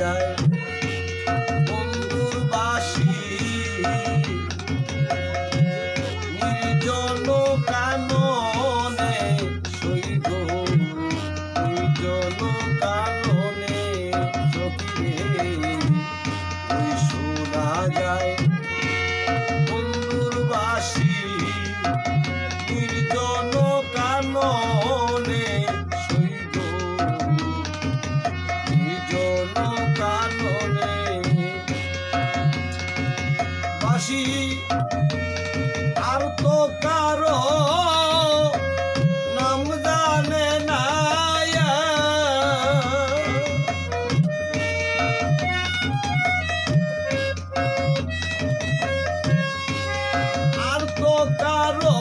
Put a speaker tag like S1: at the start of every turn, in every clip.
S1: যায় বন্ধুর বাসি নির্জন কাননে সইব নির্জন কাননে সখিরে ওই শোনা যায় বন্ধুর বাসি নির্জন কাননে সইব নির্জন কাননে বাসি আর তো কারো নাম জানে না আর তো কারো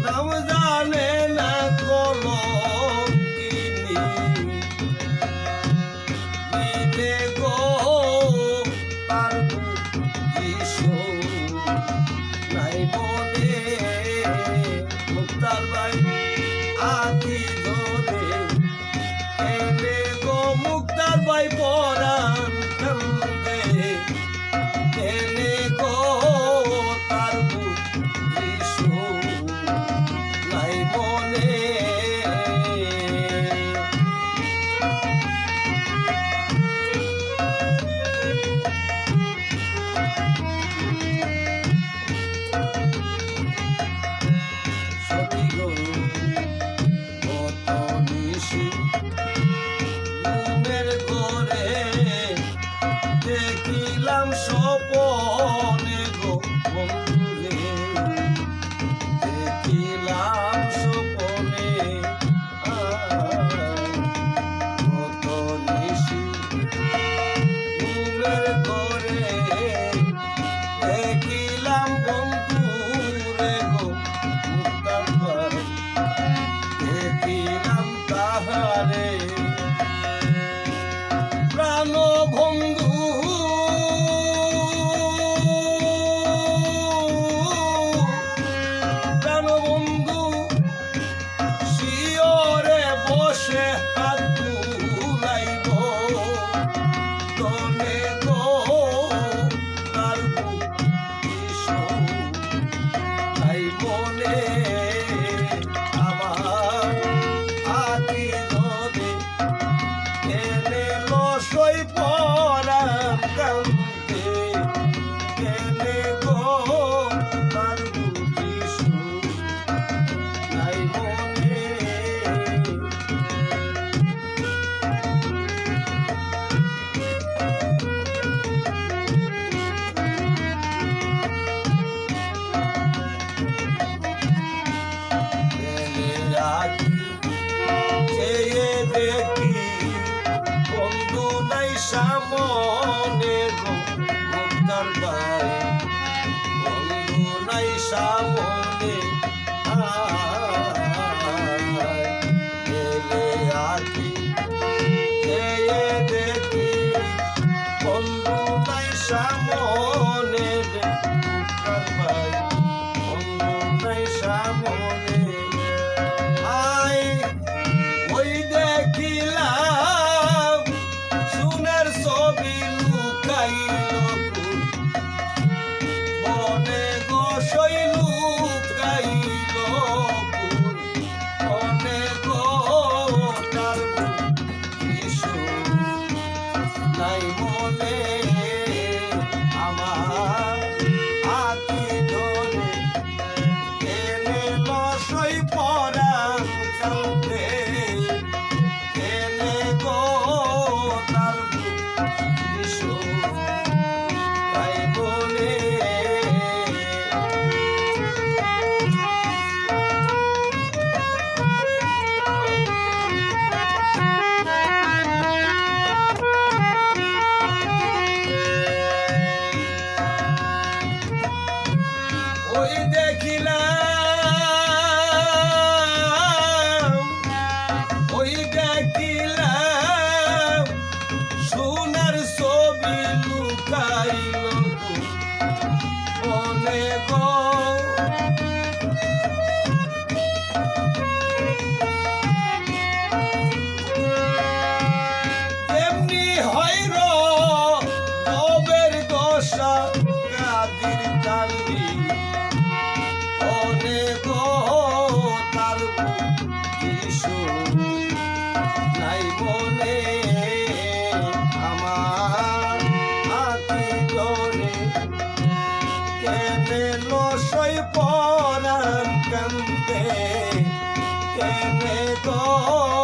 S1: নাম জানে না কলঙ্কিনী দিলে গো তার যিশু নাই মনে মুক্তার ভাই আতি ধরে এনে গো মুক্তার ভাই পরাণ কান্দে এনে গো তার যিশু নাই মনে সখী গো কত নিশি ঘুমের ঘরে দেখিলাম স্বপনে গো বন্ধুরে দেখিলাম স্বপনে কত নিশি ঘুমের ঘরে দেখিলাম বন্ধুরে গো মুক্তার ভাই দেখিলাম তাহারে প্রাণ বন্ধু প্রাণ বন্ধু শিয়রে বসে হাত তুলাইব তনে গো তার যিশু নাই মনে আমার আতি ধরে এনে লসই পরাণ কান্দে এনে গো তার যিশু নাই মনে চেয়ে দেখি বন্ধু নাই সামনে গো মুক্তার ভাই বন্ধু নাই সামনে এলে আছি চেয়ে দেখি বন্ধু নাই সামনে মুক্তার ভাই বন্ধু নাই সামনে ওই দেখিলাম সোনার ছবি লুকাইল মনে গো সই লুকাইল মনে গো তার যিশু নাই মনে আমার আতি ধরে এনে লসই পরাণ কান্দে এনে গো তার যিশু নাই মনে ওই দেখিলাম সোনার ছবি লুকাইল মনে গো কেনে লসই পরাণ কান্দে কেনে গো